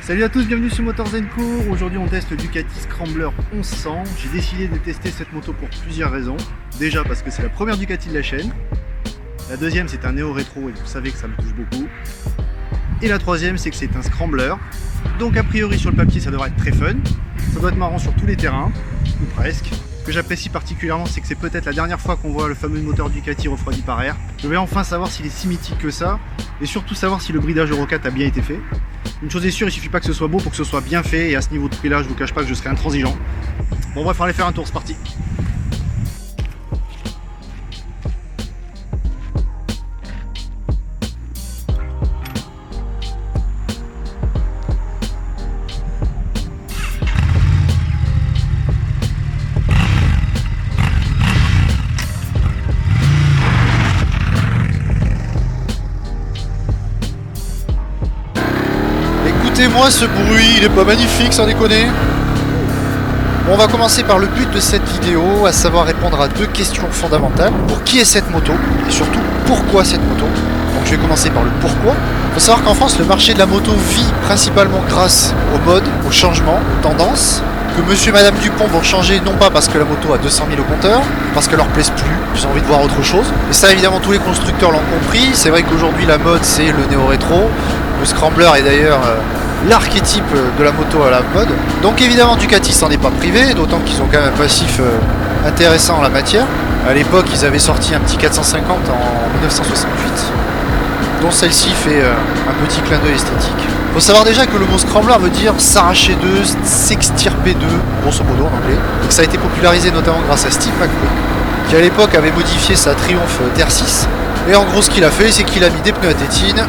Salut à tous, bienvenue sur Motors & Co. Aujourd'hui on teste le Ducati Scrambler 1100. J'ai décidé de tester cette moto pour plusieurs raisons. Déjà parce que c'est la première Ducati de la chaîne. La deuxième c'est un néo-rétro et vous savez que ça me touche beaucoup. Et la troisième c'est que c'est un Scrambler. Donc a priori sur le papier ça devrait être très fun. Ça doit être marrant sur tous les terrains, ou presque. Ce que j'apprécie particulièrement c'est que c'est peut-être la dernière fois qu'on voit le fameux moteur Ducati refroidi par air. Je vais enfin savoir s'il est si mythique que ça. Et surtout savoir si le bridage Euro 4 a bien été fait. Une chose est sûre, il suffit pas que ce soit beau pour que ce soit bien fait, et à ce niveau de prix là, je vous cache pas que je serai intransigeant. Bon bref, on va aller faire un tour, c'est parti. Écoutez-moi ce bruit, il est pas magnifique sans déconner. Bon, on va commencer par le but de cette vidéo, à savoir répondre à deux questions fondamentales. Pour qui est cette moto? Et surtout, pourquoi cette moto? Donc je vais commencer par le pourquoi. Il faut savoir qu'en France, le marché de la moto vit principalement grâce aux modes, aux changements, aux tendances. Que monsieur et madame Dupont vont changer, non pas parce que la moto a 200 000 au compteur, mais parce qu'elle leur plaise plus, ils ont envie de voir autre chose. Et ça, évidemment, tous les constructeurs l'ont compris. C'est vrai qu'aujourd'hui, la mode, c'est le néo-rétro. Le Scrambler est d'ailleurs l'archétype de la moto à la mode. Donc évidemment Ducati s'en est pas privé, d'autant qu'ils ont quand même un passif intéressant en la matière. À l'époque ils avaient sorti un petit 450 en 1968, dont celle-ci fait un petit clin d'œil esthétique. Faut savoir déjà que le mot Scrambler veut dire s'arracher d'eux, s'extirper d'eux, grosso modo en anglais. Donc ça a été popularisé notamment grâce à Steve McQueen, qui à l'époque avait modifié sa Triumph TR6. Et en gros ce qu'il a fait, c'est qu'il a mis des pneus à tétine,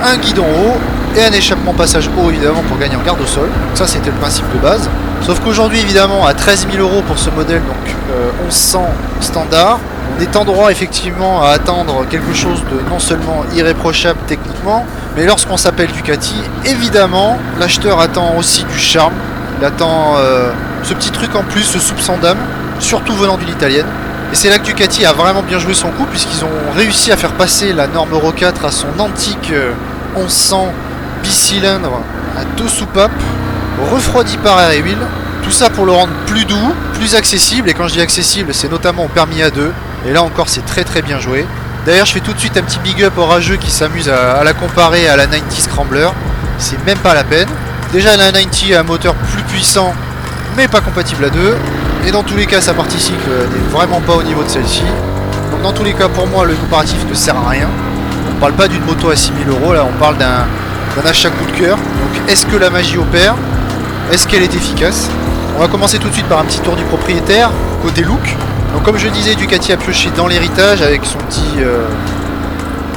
un guidon haut et un échappement passage haut évidemment pour gagner en garde au sol. Donc ça c'était le principe de base. Sauf qu'aujourd'hui évidemment à 13 000 € pour ce modèle, donc 1100 standard, on est en droit effectivement à attendre quelque chose de non seulement irréprochable techniquement, mais lorsqu'on s'appelle Ducati, évidemment l'acheteur attend aussi du charme. Il attend ce petit truc en plus, ce soupçon d'âme, surtout venant d'une italienne. Et c'est là que Ducati a vraiment bien joué son coup, puisqu'ils ont réussi à faire passer la norme Euro 4 à son antique 1100 bicylindre à deux soupapes, refroidi par air et huile. Tout ça pour le rendre plus doux, plus accessible. Et quand je dis accessible, c'est notamment au permis A2. Et là encore, c'est très très bien joué. D'ailleurs, je fais tout de suite un petit big up aux rageux qui s'amusent à la comparer à la 90 Scrambler. C'est même pas la peine. Déjà, la 90 a un moteur plus puissant, mais pas compatible à deux. Et dans tous les cas, sa partie cycle n'est vraiment pas au niveau de celle-ci. Donc dans tous les cas, pour moi, le comparatif ne sert à rien. On parle pas d'une moto à 6 000 €, là on parle d'un achat coup de cœur. Donc est-ce que la magie opère? Est-ce qu'elle est efficace? On va commencer tout de suite par un petit tour du propriétaire, côté look. Donc comme je disais, Ducati a pioché dans l'héritage avec son petit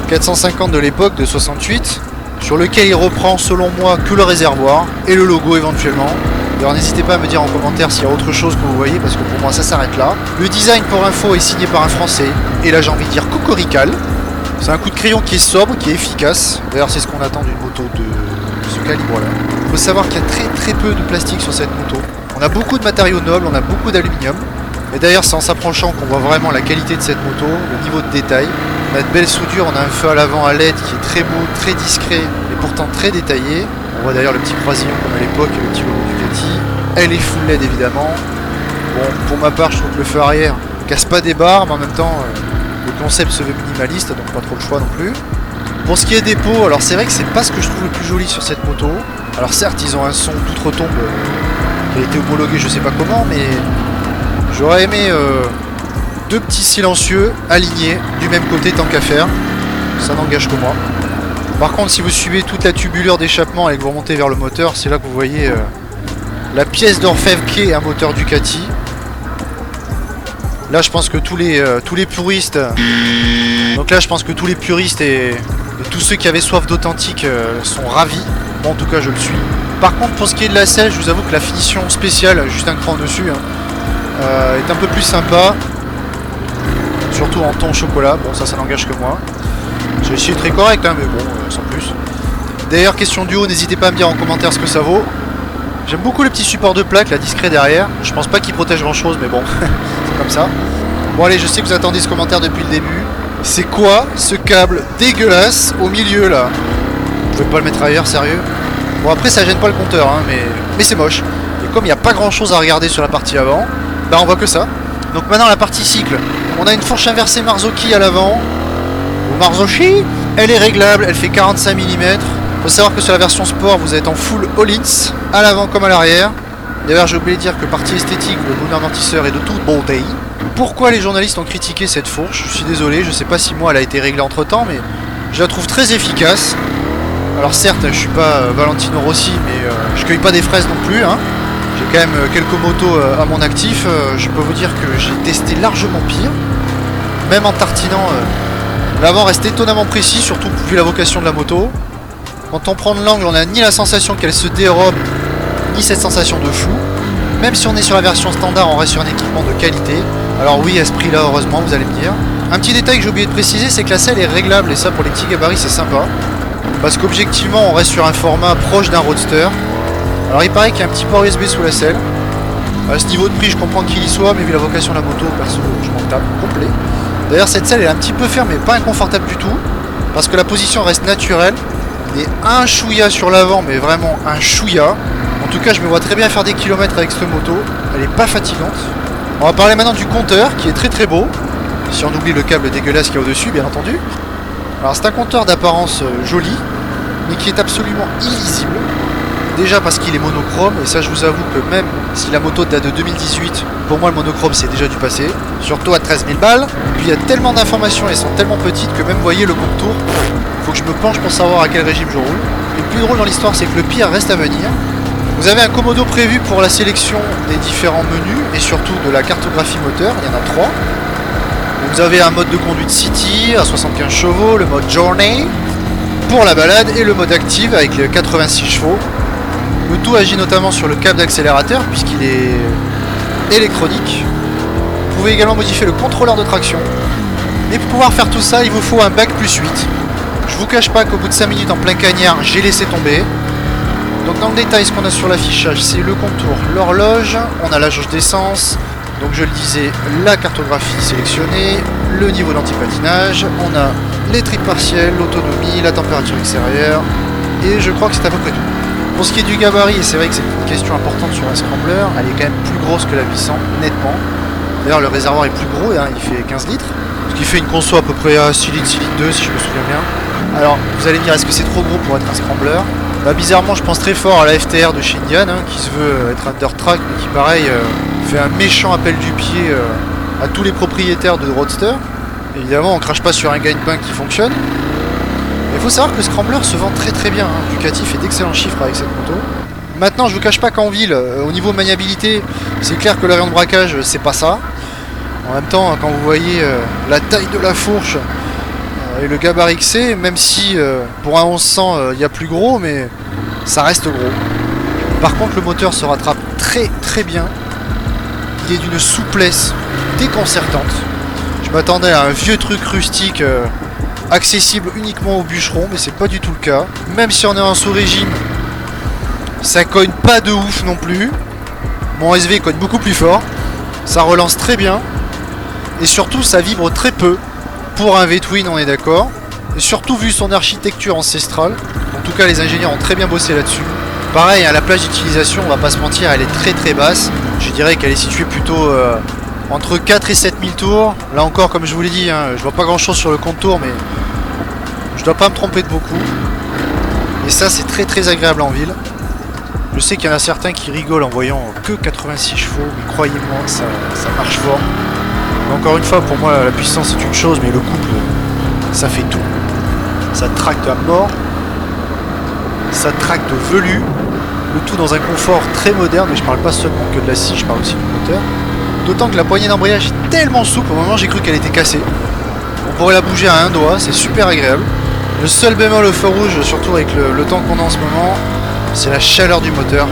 450 de l'époque, de 68, sur lequel il reprend selon moi que le réservoir et le logo éventuellement. Alors n'hésitez pas à me dire en commentaire s'il y a autre chose que vous voyez, parce que pour moi ça s'arrête là. Le design pour info est signé par un français, et là j'ai envie de dire cocorical. C'est un coup de crayon qui est sobre, qui est efficace. D'ailleurs c'est ce qu'on attend d'une moto de ce calibre là. Il faut savoir qu'il y a très peu de plastique sur cette moto. On a beaucoup de matériaux nobles, on a beaucoup d'aluminium. Et d'ailleurs c'est en s'approchant qu'on voit vraiment la qualité de cette moto, le niveau de détail. On a de belles soudures, on a un feu à l'avant à LED qui est très beau, très discret, et pourtant très détaillé. On voit d'ailleurs le petit croisillon comme à l'époque, le petit logo Ducati. Elle est full LED évidemment. Bon, pour ma part, je trouve que le feu arrière ne casse pas des barres, mais en même temps, le concept se veut minimaliste, donc pas trop le choix non plus. Pour ce qui est des pots, alors c'est vrai que c'est pas ce que je trouve le plus joli sur cette moto. Alors certes, ils ont un son d'outre-tombe qui a été homologué je sais pas comment, mais j'aurais aimé deux petits silencieux alignés du même côté tant qu'à faire. Ça n'engage que moi. Par contre, si vous suivez toute la tubulure d'échappement et que vous remontez vers le moteur, c'est là que vous voyez la pièce d'orfèvre qu'est un moteur Ducati. Là, je pense que tous les puristes, donc là, je pense que tous les puristes et tous ceux qui avaient soif d'authentique sont ravis. Bon, en tout cas, je le suis. Par contre, pour ce qui est de la selle, je vous avoue que la finition spéciale, juste un cran dessus, est un peu plus sympa, surtout en ton chocolat. Bon, ça n'engage que moi. Celui-ci est très correct, mais bon, sans plus. D'ailleurs, question du haut, n'hésitez pas à me dire en commentaire ce que ça vaut. J'aime beaucoup le petit support de plaque, là, discret derrière. Je pense pas qu'il protège grand chose, mais bon, c'est comme ça. Bon allez, je sais que vous attendez ce commentaire depuis le début. C'est quoi ce câble dégueulasse au milieu, là? Vous pouvez pas le mettre ailleurs, sérieux? Bon après ça gêne pas le compteur hein, mais c'est moche. Et comme il n'y a pas grand chose à regarder sur la partie avant, bah on voit que ça. Donc maintenant la partie cycle, on a une fourche inversée Marzocchi à l'avant. Marzocchi, elle est réglable, elle fait 45 mm. Faut savoir que sur la version sport vous êtes en full all-ins, à l'avant comme à l'arrière. D'ailleurs j'ai oublié de dire que partie esthétique, le mono amortisseur est de toute beauté. Pourquoi les journalistes ont critiqué cette fourche? Je suis désolé, je sais pas si moi elle a été réglée entre temps, mais je la trouve très efficace. Alors certes, je suis pas Valentino Rossi, mais je cueille pas des fraises non plus. Hein. J'ai quand même quelques motos à mon actif. Je peux vous dire que j'ai testé largement pire. Même en tartinant, l'avant reste étonnamment précis, surtout vu la vocation de la moto. Quand on prend de l'angle, on n'a ni la sensation qu'elle se dérobe, ni cette sensation de flou. Même si on est sur la version standard, on reste sur un équipement de qualité. Alors oui, à ce prix-là, heureusement, vous allez me dire. Un petit détail que j'ai oublié de préciser, c'est que la selle est réglable, et ça pour les petits gabarits, c'est sympa. Parce qu'objectivement, on reste sur un format proche d'un roadster. Alors il paraît qu'il y a un petit port USB sous la selle. À ce niveau de prix, je comprends qu'il y soit, mais vu la vocation de la moto, perso, je m'en tape complet. D'ailleurs, cette selle, elle est un petit peu ferme, mais pas inconfortable du tout. Parce que la position reste naturelle. Il est un chouïa sur l'avant, mais vraiment un chouïa. En tout cas, je me vois très bien faire des kilomètres avec cette moto. Elle est pas fatigante. On va parler maintenant du compteur, qui est très très beau. Si on oublie le câble dégueulasse qu'il y a au-dessus, bien entendu. Alors c'est un compteur d'apparence joli, mais qui est absolument illisible. Déjà parce qu'il est monochrome, et ça je vous avoue que même si la moto date de 2018, pour moi le monochrome c'est déjà du passé, surtout à 13 000 balles. Puis il y a tellement d'informations, elles sont tellement petites que même vous voyez le contour, faut que je me penche pour savoir à quel régime je roule. Et le plus drôle dans l'histoire c'est que le pire reste à venir. Vous avez un commodo prévu pour la sélection des différents menus, et surtout de la cartographie moteur, il y en a 3. Vous avez un mode de conduite City à 75 chevaux, le mode Journey pour la balade et le mode Active avec les 86 chevaux. Le tout agit notamment sur le câble d'accélérateur puisqu'il est électronique. Vous pouvez également modifier le contrôleur de traction. Mais pour pouvoir faire tout ça, il vous faut un bac plus 8. Je vous cache pas qu'au bout de 5 minutes en plein cagnard, j'ai laissé tomber. Donc dans le détail, ce qu'on a sur l'affichage, c'est le contour, l'horloge, on a la jauge d'essence. Donc je le disais, la cartographie sélectionnée, le niveau d'antipatinage, on a les tripes partielles, l'autonomie, la température extérieure, et je crois que c'est à peu près tout. Pour ce qui est du gabarit, et c'est vrai que c'est une question importante sur un scrambler, elle est quand même plus grosse que la 800, nettement. D'ailleurs le réservoir est plus gros, hein, il fait 15 litres, ce qui fait une conso à peu près à 6 litres, 6 litres 2 si je me souviens bien. Alors vous allez me dire, est-ce que c'est trop gros pour être un scrambler? Bah, bizarrement je pense très fort à la FTR de chez Indian, hein, qui se veut être un dirt track, mais qui pareil fait un méchant appel du pied à tous les propriétaires de roadster. Évidemment on crache pas sur un gangbang qui fonctionne. Mais il faut savoir que le scrambler se vend très très bien, hein. Ducati fait d'excellents chiffres avec cette moto. Maintenant je vous cache pas qu'en ville, au niveau maniabilité, c'est clair que l'avion de braquage c'est pas ça. En même temps quand vous voyez la taille de la fourche et le gabarit que c'est, même si pour un 1100 il y a plus gros, mais ça reste gros. Par contre le moteur se rattrape très très bien. Il est d'une souplesse déconcertante. Je m'attendais à un vieux truc rustique accessible uniquement aux bûcherons, mais c'est pas du tout le cas. Même si on est en sous-régime, ça cogne pas de ouf non plus. Mon SV cogne beaucoup plus fort. Ça relance très bien. Et surtout ça vibre très peu. Pour un V-twin on est d'accord. Et surtout vu son architecture ancestrale. En tout cas les ingénieurs ont très bien bossé là-dessus. Pareil, à la plage d'utilisation, on va pas se mentir, elle est très très basse. Je dirais qu'elle est située plutôt entre 4 et 7 000 tours. Là encore, comme je vous l'ai dit, hein, je vois pas grand chose sur le compte tour, mais je dois pas me tromper de beaucoup. Et ça, c'est très très agréable en ville. Je sais qu'il y en a certains qui rigolent en voyant que 86 chevaux, mais croyez-moi, ça marche fort. Mais encore une fois, pour moi, la puissance c'est une chose, mais le couple, ça fait tout. Ça tracte à mort. Ça tracte velu, le tout dans un confort très moderne, et je parle pas seulement que de la scie, je parle aussi du moteur. D'autant que la poignée d'embrayage est tellement souple, au moment j'ai cru qu'elle était cassée. On pourrait la bouger à un doigt, c'est super agréable. Le seul bémol au feu rouge, surtout avec le temps qu'on a en ce moment, c'est la chaleur du moteur.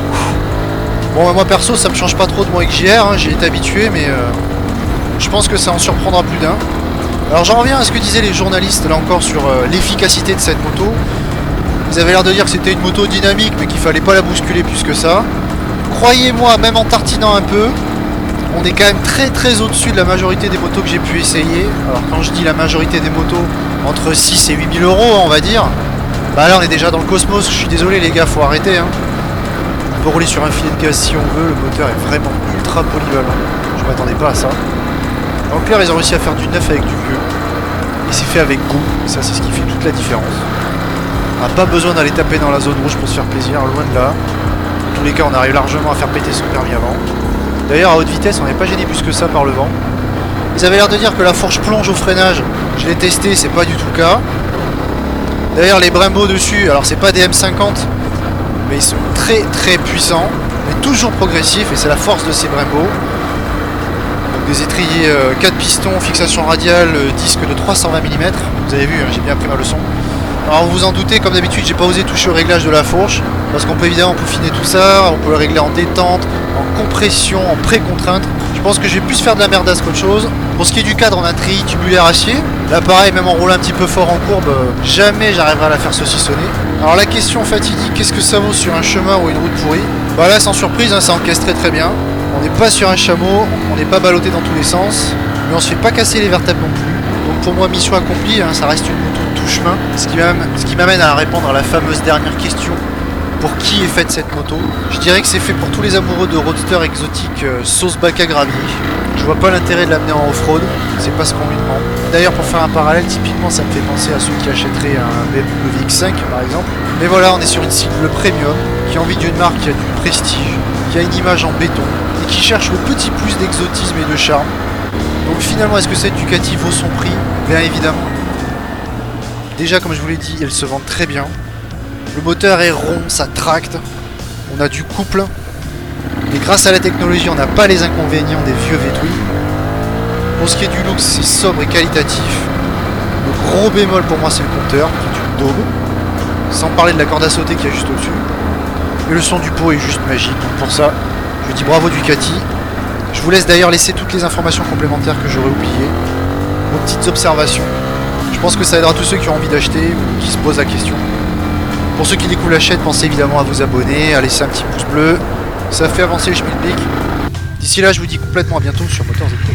Bon, moi perso, ça me change pas trop de mon XJR, hein, j'ai été habitué, mais je pense que ça en surprendra plus d'un. Alors j'en reviens à ce que disaient les journalistes, là encore, sur l'efficacité de cette moto. Ils avaient l'air de dire que c'était une moto dynamique mais qu'il fallait pas la bousculer plus que ça. Croyez-moi, même en tartinant un peu, on est quand même très très au-dessus de la majorité des motos que j'ai pu essayer. Alors quand je dis la majorité des motos, entre 6 et 8 000 euros on va dire, Bah là on est déjà dans le cosmos, je suis désolé les gars, faut arrêter hein. On peut rouler sur un filet de gaz si on veut, le moteur est vraiment ultra polyvalent. Je m'attendais pas à ça. En clair ils ont réussi à faire du neuf avec du vieux. Et c'est fait avec goût, et ça c'est ce qui fait toute la différence. On n'a pas besoin d'aller taper dans la zone rouge pour se faire plaisir, loin de là. Dans tous les cas on arrive largement à faire péter son permis avant. D'ailleurs à haute vitesse on n'est pas gêné plus que ça par le vent. Ils avaient l'air de dire que la fourche plonge au freinage. Je l'ai testé, c'est pas du tout le cas. D'ailleurs les Brembo dessus, alors c'est pas des M50, mais ils sont très très puissants, mais toujours progressifs, et c'est la force de ces Brembo. Donc des étriers 4 pistons, fixation radiale, disque de 320 mm. Vous avez vu, hein, j'ai bien appris ma leçon. Alors vous vous en doutez, comme d'habitude, j'ai pas osé toucher au réglage de la fourche, parce qu'on peut évidemment peaufiner tout ça, on peut le régler en détente, en compression, en pré-contrainte. Je pense que je vais plus faire de la merdasse qu'autre chose. Pour ce qui est du cadre, on a un treillis tubulaire acier. Là pareil, même en roulant un petit peu fort en courbe, jamais j'arriverai à la faire saucissonner. Alors la question fatidique, qu'est-ce que ça vaut sur un chemin ou une route pourrie? Bah là sans surprise, hein, ça encaisse très bien. On n'est pas sur un chameau, on n'est pas ballotté dans tous les sens, mais on se fait pas casser les vertèbres non plus. Donc pour moi mission accomplie, hein, ça reste une moto de tout chemin. Ce qui m'amène à répondre à la fameuse dernière question. Pour qui est faite cette moto? Je dirais que c'est fait pour tous les amoureux de roadster exotique sauce bac à gravier. Je vois pas l'intérêt de l'amener en off-road, c'est pas ce qu'on lui demande. D'ailleurs pour faire un parallèle, typiquement ça me fait penser à ceux qui achèteraient un BMW X5 par exemple. Mais voilà, on est sur une cible premium, qui a envie d'une marque qui a du prestige, qui a une image en béton, et qui cherche le petit plus d'exotisme et de charme. Donc finalement, est-ce que cette Ducati vaut son prix? Bien évidemment. Déjà comme je vous l'ai dit, elle se vend très bien. Le moteur est rond, ça tracte, on a du couple, et grâce à la technologie on n'a pas les inconvénients des vieux V-twin. Pour ce qui est du look, c'est sobre et qualitatif. Le gros bémol pour moi c'est le compteur, qui est une daube, sans parler de la corde à sauter qui est juste au-dessus. Et le son du pot est juste magique, donc pour ça je dis bravo Ducati. Je vous laisse d'ailleurs laisser toutes les informations complémentaires que j'aurais oubliées, vos petites observations. Je pense que ça aidera tous ceux qui ont envie d'acheter ou qui se posent la question. Pour ceux qui découvrent la chaîne, pensez évidemment à vous abonner, à laisser un petit pouce bleu, ça fait avancer le schmilblick. D'ici là, je vous dis complètement à bientôt sur Moteurs & Co.